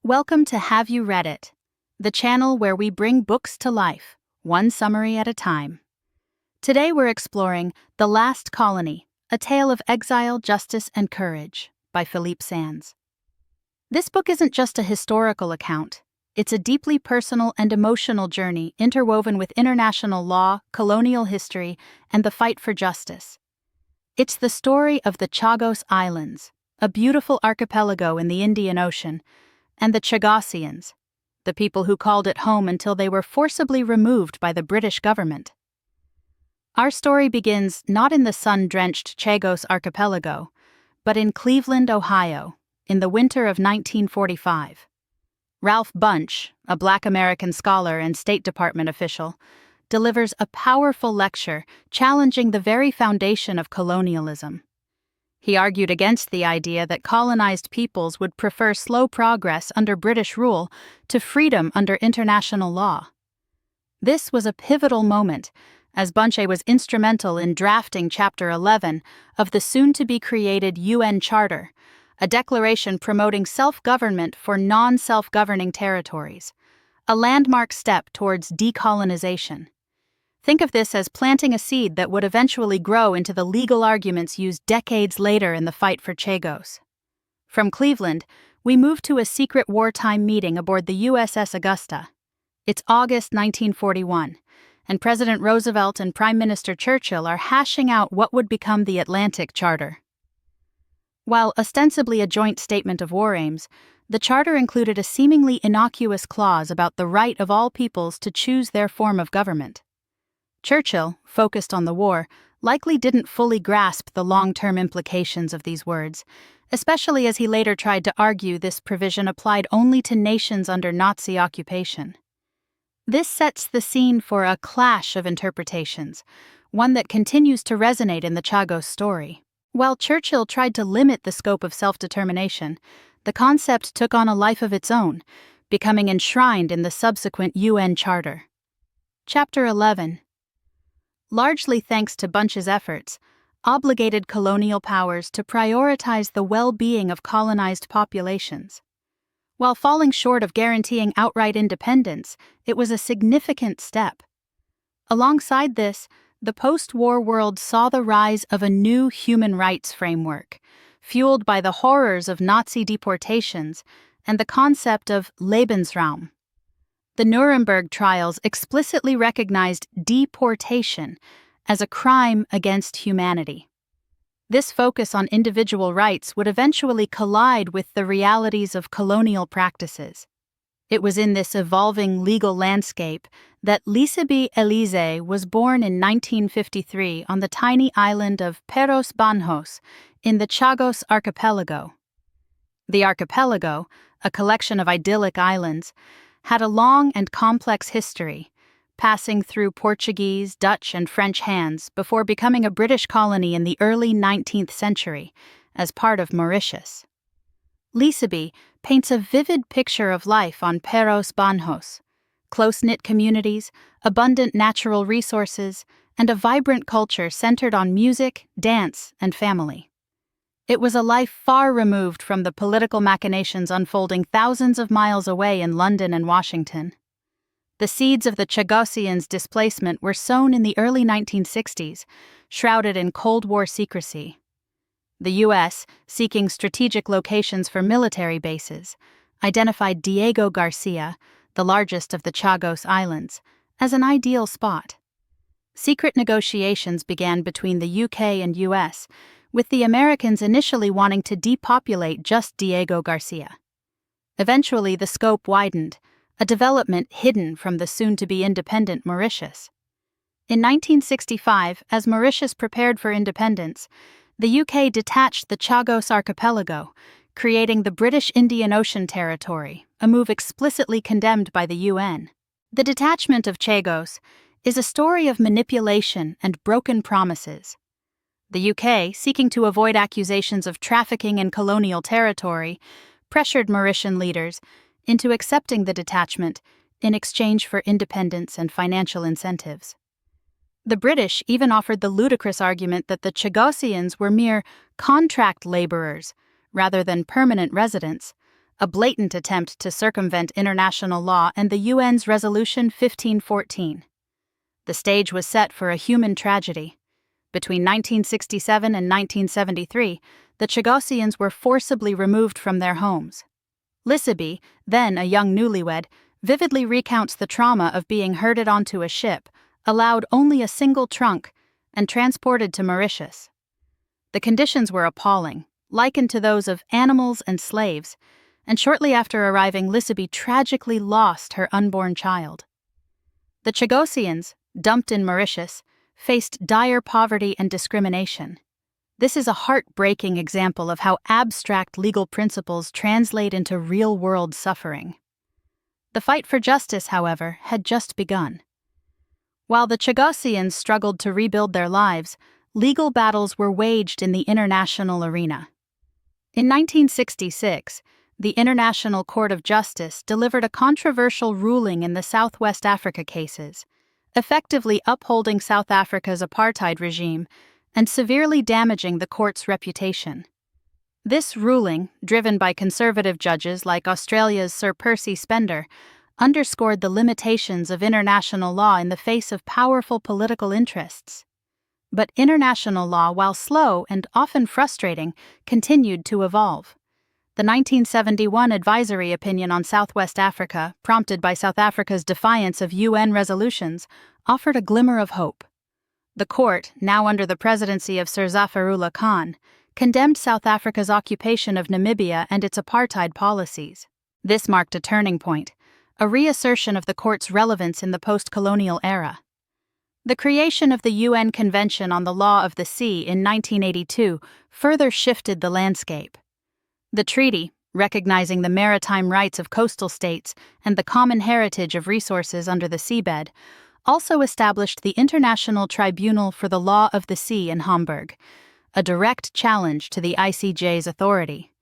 Welcome to Have You Read It, the channel where we bring books to life, one summary at a time. Today we're exploring The Last Colony, A Tale of Exile, Justice, and Courage by Philippe Sands. This book isn't just a historical account, it's a deeply personal and emotional journey interwoven with international law, colonial history, and the fight for justice. It's the story of the Chagos Islands, a beautiful archipelago in the Indian Ocean, and the Chagosians, the people who called it home until they were forcibly removed by the British government. Our story begins not in the sun-drenched Chagos archipelago, but in Cleveland, Ohio, in the winter of 1945. Ralph Bunche, a Black American scholar and State Department official, delivers a powerful lecture challenging the very foundation of colonialism. He argued against the idea that colonized peoples would prefer slow progress under British rule to freedom under international law. This was a pivotal moment, as Bunche was instrumental in drafting Chapter 11 of the soon-to-be-created UN Charter, a declaration promoting self-government for non-self-governing territories, a landmark step towards decolonization. Think of this as planting a seed that would eventually grow into the legal arguments used decades later in the fight for Chagos. From Cleveland, we move to a secret wartime meeting aboard the USS Augusta. It's August 1941, and President Roosevelt and Prime Minister Churchill are hashing out what would become the Atlantic Charter. While ostensibly a joint statement of war aims, the charter included a seemingly innocuous clause about the right of all peoples to choose their form of government. Churchill, focused on the war, likely didn't fully grasp the long-term implications of these words, especially as he later tried to argue this provision applied only to nations under Nazi occupation. This sets the scene for a clash of interpretations, one that continues to resonate in the Chagos story. While Churchill tried to limit the scope of self-determination, the concept took on a life of its own, becoming enshrined in the subsequent UN Charter. Chapter 11. Largely thanks to Bunche's efforts, obligated colonial powers to prioritize the well-being of colonized populations. While falling short of guaranteeing outright independence, it was a significant step. Alongside this, the post-war world saw the rise of a new human rights framework, fueled by the horrors of Nazi deportations and the concept of Lebensraum. The Nuremberg trials explicitly recognized deportation as a crime against humanity. This focus on individual rights would eventually collide with the realities of colonial practices. It was in this evolving legal landscape that Lisabi Elise was born in 1953 on the tiny island of Peros Banhos in the Chagos archipelago. The archipelago, a collection of idyllic islands, had a long and complex history, passing through Portuguese, Dutch, and French hands before becoming a British colony in the early 19th century as part of Mauritius. Lisabi paints a vivid picture of life on Peros Banhos: close-knit communities, abundant natural resources, and a vibrant culture centered on music, dance, and family. It was a life far removed from the political machinations unfolding thousands of miles away in London and Washington. The seeds of the Chagosians' displacement were sown in the early 1960s, shrouded in Cold War secrecy. The U.S., seeking strategic locations for military bases, identified Diego Garcia, the largest of the Chagos Islands, as an ideal spot. Secret negotiations began between the UK and US, with the Americans initially wanting to depopulate just Diego Garcia. Eventually, the scope widened, a development hidden from the soon-to-be independent Mauritius. In 1965, as Mauritius prepared for independence, the UK detached the Chagos archipelago, creating the British Indian Ocean Territory, a move explicitly condemned by the UN. The detachment of Chagos is a story of manipulation and broken promises. The UK, seeking to avoid accusations of trafficking in colonial territory, pressured Mauritian leaders into accepting the detachment in exchange for independence and financial incentives. The British even offered the ludicrous argument that the Chagosians were mere contract laborers rather than permanent residents, a blatant attempt to circumvent international law and the UN's Resolution 1514. The stage was set for a human tragedy. Between 1967 and 1973, the Chagossians were forcibly removed from their homes. Lissaby, then a young newlywed, vividly recounts the trauma of being herded onto a ship, allowed only a single trunk, and transported to Mauritius. The conditions were appalling, likened to those of animals and slaves, and shortly after arriving, Lissaby tragically lost her unborn child. The Chagossians, dumped in Mauritius, faced dire poverty and discrimination. This is a heartbreaking example of how abstract legal principles translate into real-world suffering. The fight for justice, however, had just begun. While the Chagossians struggled to rebuild their lives, legal battles were waged in the international arena. In 1966, the International Court of Justice delivered a controversial ruling in the Southwest Africa cases, effectively upholding South Africa's apartheid regime and severely damaging the court's reputation. This ruling, driven by conservative judges like Australia's Sir Percy Spender, underscored the limitations of international law in the face of powerful political interests. But international law, while slow and often frustrating, continued to evolve. The 1971 advisory opinion on Southwest Africa, prompted by South Africa's defiance of UN resolutions, offered a glimmer of hope. The court, now under the presidency of Sir Zafarullah Khan, condemned South Africa's occupation of Namibia and its apartheid policies. This marked a turning point, a reassertion of the court's relevance in the post-colonial era. The creation of the UN Convention on the Law of the Sea in 1982 further shifted the landscape. The treaty, recognizing the maritime rights of coastal states and the common heritage of resources under the seabed, also established the International Tribunal for the Law of the Sea in Hamburg, a direct challenge to the ICJ's authority.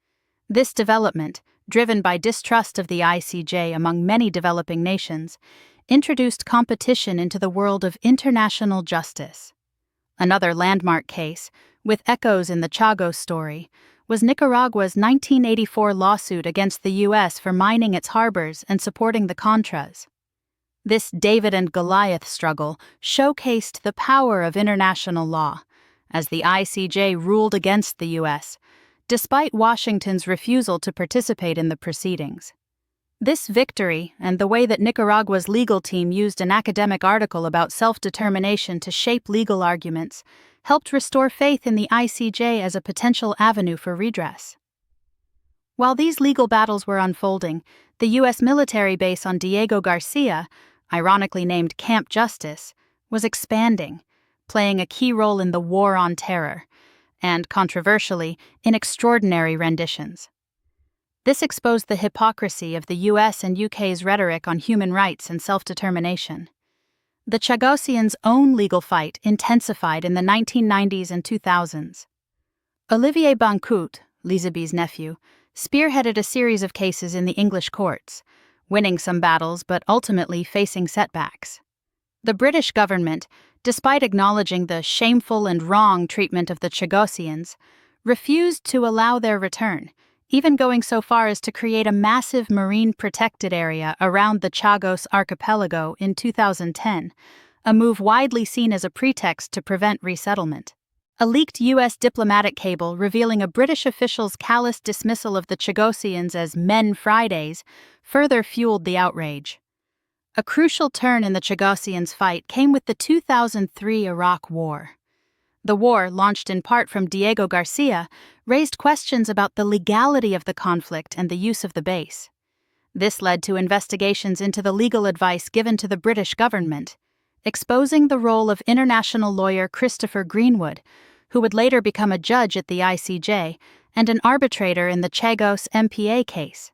This development, driven by distrust of the ICJ among many developing nations, introduced competition into the world of international justice. Another landmark case, with echoes in the Chagos story, was Nicaragua's 1984 lawsuit against the U.S. for mining its harbors and supporting the Contras. This David and Goliath struggle showcased the power of international law, as the ICJ ruled against the U.S., despite Washington's refusal to participate in the proceedings. This victory, and the way that Nicaragua's legal team used an academic article about self-determination to shape legal arguments, helped restore faith in the ICJ as a potential avenue for redress. While these legal battles were unfolding, the U.S. military base on Diego Garcia, ironically named Camp Justice, was expanding, playing a key role in the War on Terror, and, controversially, in extraordinary renditions. This exposed the hypocrisy of the U.S. and UK's rhetoric on human rights and self-determination. The Chagossians' own legal fight intensified in the 1990s and 2000s. Olivier Bancout, Lissaby's nephew, spearheaded a series of cases in the English courts, winning some battles but ultimately facing setbacks. The British government, despite acknowledging the shameful and wrong treatment of the Chagossians, refused to allow their return, even going so far as to create a massive marine protected area around the Chagos archipelago in 2010, a move widely seen as a pretext to prevent resettlement. A leaked U.S. diplomatic cable revealing a British official's callous dismissal of the Chagossians as Men Fridays further fueled the outrage. A crucial turn in the Chagossians' fight came with the 2003 Iraq War. The war, launched in part from Diego Garcia, raised questions about the legality of the conflict and the use of the base. This led to investigations into the legal advice given to the British government, exposing the role of international lawyer Christopher Greenwood, who would later become a judge at the ICJ and an arbitrator in the Chagos MPA case.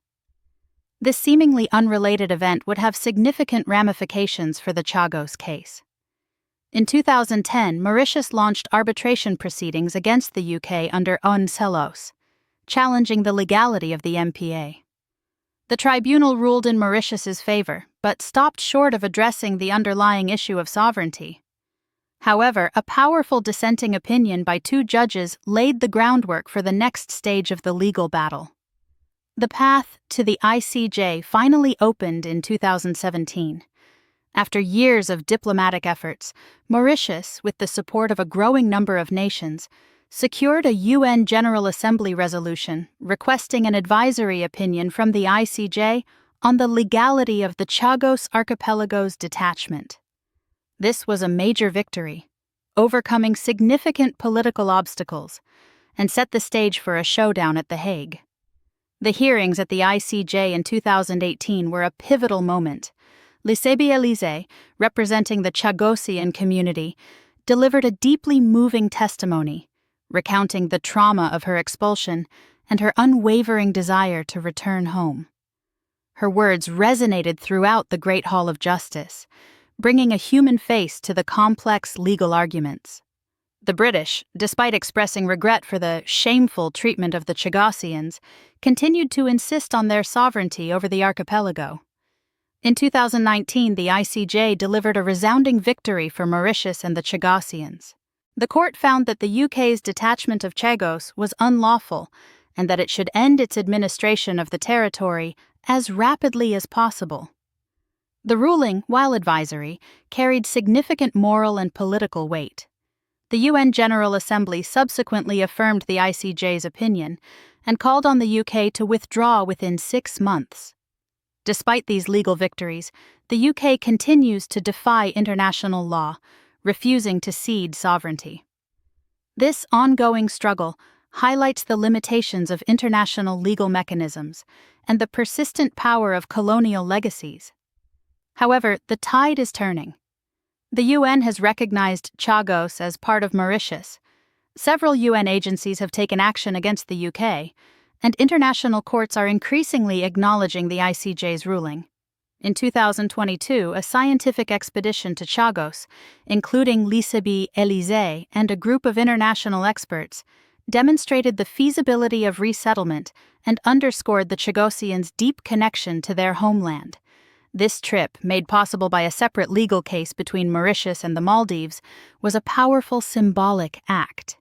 This seemingly unrelated event would have significant ramifications for the Chagos case. In 2010, Mauritius launched arbitration proceedings against the UK under UNCELOS, challenging the legality of the MPA. The tribunal ruled in Mauritius's favor, but stopped short of addressing the underlying issue of sovereignty. However, a powerful dissenting opinion by two judges laid the groundwork for the next stage of the legal battle. The path to the ICJ finally opened in 2017. After years of diplomatic efforts, Mauritius, with the support of a growing number of nations, secured a UN General Assembly resolution requesting an advisory opinion from the ICJ on the legality of the Chagos Archipelago's detachment. This was a major victory, overcoming significant political obstacles, and set the stage for a showdown at The Hague. The hearings at the ICJ in 2018 were a pivotal moment. L'Isebe-Elysée, representing the Chagosian community, delivered a deeply moving testimony, recounting the trauma of her expulsion and her unwavering desire to return home. Her words resonated throughout the Great Hall of Justice, bringing a human face to the complex legal arguments. The British, despite expressing regret for the shameful treatment of the Chagosians, continued to insist on their sovereignty over the archipelago. In 2019, the ICJ delivered a resounding victory for Mauritius and the Chagosians. The court found that the UK's detachment of Chagos was unlawful and that it should end its administration of the territory as rapidly as possible. The ruling, while advisory, carried significant moral and political weight. The UN General Assembly subsequently affirmed the ICJ's opinion and called on the UK to withdraw within 6 months. Despite these legal victories, the UK continues to defy international law, refusing to cede sovereignty. This ongoing struggle highlights the limitations of international legal mechanisms and the persistent power of colonial legacies. However, the tide is turning. The UN has recognized Chagos as part of Mauritius. Several UN agencies have taken action against the UK, and international courts are increasingly acknowledging the ICJ's ruling. In 2022, a scientific expedition to Chagos, including L'Isebe-Elysée and a group of international experts, demonstrated the feasibility of resettlement and underscored the Chagosians' deep connection to their homeland. This trip, made possible by a separate legal case between Mauritius and the Maldives, was a powerful symbolic act.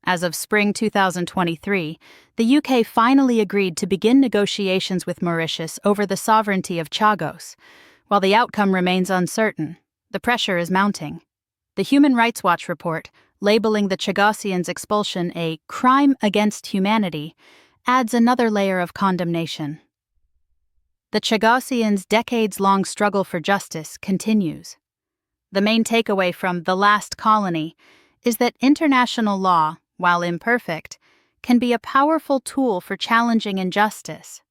As of spring 2023, the UK finally agreed to begin negotiations with Mauritius over the sovereignty of Chagos. While the outcome remains uncertain, the pressure is mounting. The Human Rights Watch report, labeling the Chagosians' expulsion a crime against humanity, adds another layer of condemnation. The Chagosians' decades-long struggle for justice continues. The main takeaway from The Last Colony is that international law, while imperfect, can be a powerful tool for challenging injustice.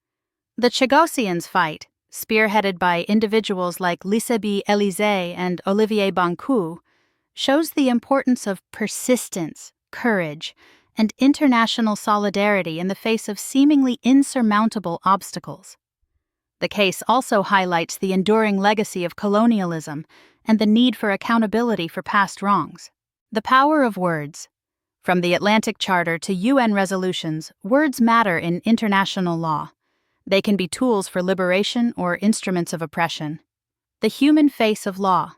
The Chagosians' fight, spearheaded by individuals like L'Isebe-Elysée and Olivier Bancoult, shows the importance of persistence, courage, and international solidarity in the face of seemingly insurmountable obstacles. The case also highlights the enduring legacy of colonialism and the need for accountability for past wrongs. The power of words. From the Atlantic Charter to UN resolutions, words matter in international law. They can be tools for liberation or instruments of oppression. The human face of law.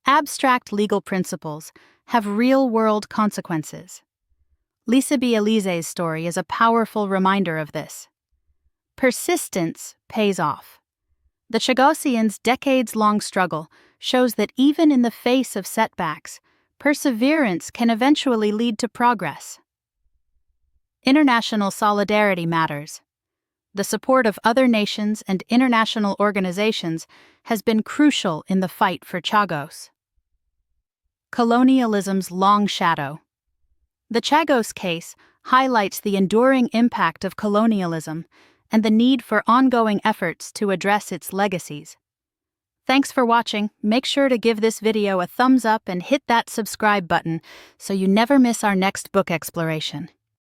Abstract legal principles have real-world consequences. L'Isebe-Elysée's story is a powerful reminder of this. Persistence pays off. The Chagosians' decades-long struggle shows that even in the face of setbacks, perseverance can eventually lead to progress. International solidarity matters. The support of other nations and international organizations has been crucial in the fight for Chagos. Colonialism's long shadow. The Chagos case highlights the enduring impact of colonialism and the need for ongoing efforts to address its legacies. Thanks for watching. Make sure to give this video a thumbs up and hit that subscribe button so you never miss our next book exploration.